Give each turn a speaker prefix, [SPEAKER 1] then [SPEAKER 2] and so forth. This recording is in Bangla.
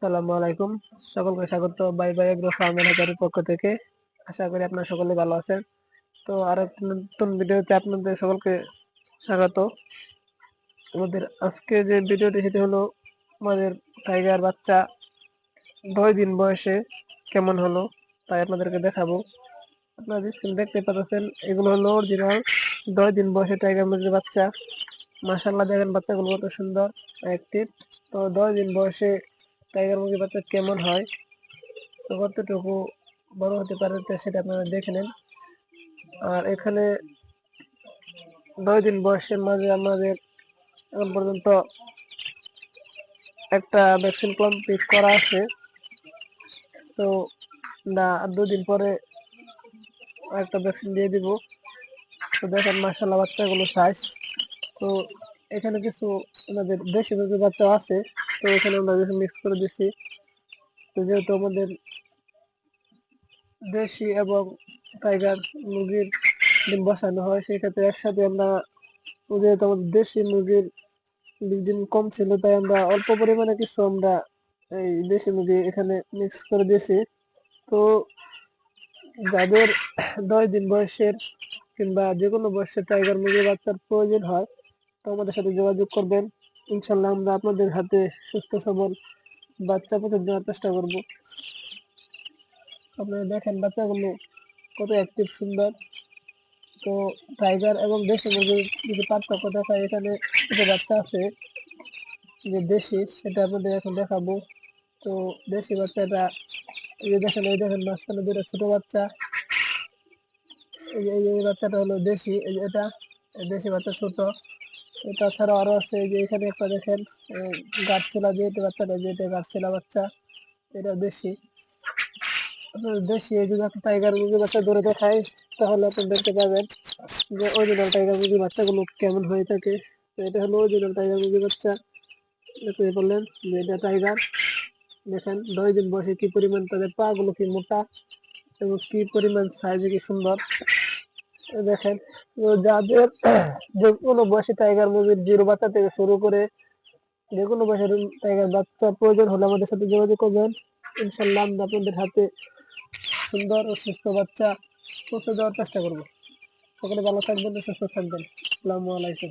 [SPEAKER 1] আসসালামু আলাইকুম। সকলকে স্বাগত বাই বাই এগ্রো ফার্মের হ্যাচারির পক্ষ থেকে। আশা করি আপনারা সকলে ভালো আছেন। তো আরেকটি নতুন ভিডিওতে আপনাদের সকলকে স্বাগত। আমাদের আজকে যে ভিডিওটি সেটি হলো আমাদের টাইগার বাচ্চা 9 দিন বয়সে কেমন হলো তাই আপনাদেরকে দেখাবো। আপনারা যে স্ক্রিন দেখতে পাচ্ছেন এগুলো হলো অরিজিনাল 10 দিন বয়সে টাইগার মুরগির বাচ্চা। মাশাআল্লাহ দেখেন বাচ্চাগুলো কত সুন্দর অ্যাক্টিভ। তো 10 দিন বয়সে টাইগার মুরগির বাচ্চা কেমন হয়, তো কতটুকু বড় হতে পারে সেটা আপনারা দেখে নেন। আর এখানে 9 দিন বয়সের মাঝে আমাদের এখন পর্যন্ত একটা ভ্যাকসিন কমপ্লিট করা আছে। তো না 2 দিন পরে একটা ভ্যাকসিন দিয়ে দিব। তো দেখেন মাশাআল্লাহ বাচ্চাগুলো সাইজ। তো এখানে কিছু আমাদের দেশি মুরগির বাচ্চা আছে, তো এখানে আমরা মিক্স করে দিচ্ছি। তো যেহেতু আমাদের দেশি এবং টাইগার মুরগির ডিম বসানো হয়, সেক্ষেত্রে একসাথে আমরা যেহেতু আমাদের দেশি মুরগির ডিম কম ছিল তাই আমরা অল্প পরিমাণে কিছু আমরা এই দেশি মুরগি এখানে মিক্স করে দিয়েছি। তো যাদের 10 দিন বয়সের কিংবা যে কোনো বয়সের টাইগার মুরগির বাচ্চার প্রয়োজন হয়, তো আমাদের সাথে যোগাযোগ করবেন। ইনশাল্লাহ আমরা আপনাদের হাতে সুস্থ সবল বাচ্চা পৌঁছে দেওয়ার চেষ্টা করব। আপনারা দেখেন বাচ্চাগুলো কত অ্যাক্টিভ সুন্দর। তো টাইগার এবং দেশি মুরগির যদি পার্থক্য দেখায়, এখানে যে বাচ্চা আছে যে দেশি সেটা আপনাদের এখন দেখাবো। তো দেশি বাচ্চাটা এই দেখেন মাঝখানে দুটো ছোট বাচ্চা। এই বাচ্চাটা হলো দেশি, এটা দেশি বাচ্চা ছোট। এটা ছাড়া আরো আছে, এই যে এখানে একটা দেখেন গাছছিলা, যে এটা বাচ্চাটা, যে এটা গাছছিলা বাচ্চা, এটা দেশি। আপনার দেশি এই যদি আপনি টাইগার মুরগি বাচ্চা ধরে দেখায়, তাহলে আপনি দেখতে পাবেন যে অরিজিনাল টাইগার মুরগি বাচ্চাগুলো কেমন হয়ে থাকে। তো এটা হলো অরিজিনাল টাইগার মুরগি বাচ্চা। দেখতে বললেন যে এটা টাইগার। দেখেন 9 দিন বয়সে কি পরিমাণ তাদের পা গুলো কি মোটা এবং কি পরিমাণ সাইজে কি সুন্দর। দেখেন যাদের যে কোনো বয়সে টাইগার মুরগির জিরো বাচ্চা থেকে শুরু করে যে কোনো বয়সের টাইগার বাচ্চা প্রয়োজন হলে আমাদের সাথে যোগাযোগ করবেন। ইনশাল্লাহ আমরা আপনাদের হাতে সুন্দর ও সুস্থ বাচ্চা পৌঁছে দেওয়ার চেষ্টা করবো। সকলে ভালো থাকবেন, সুস্থ থাকবেন। আসসালামু আলাইকুম।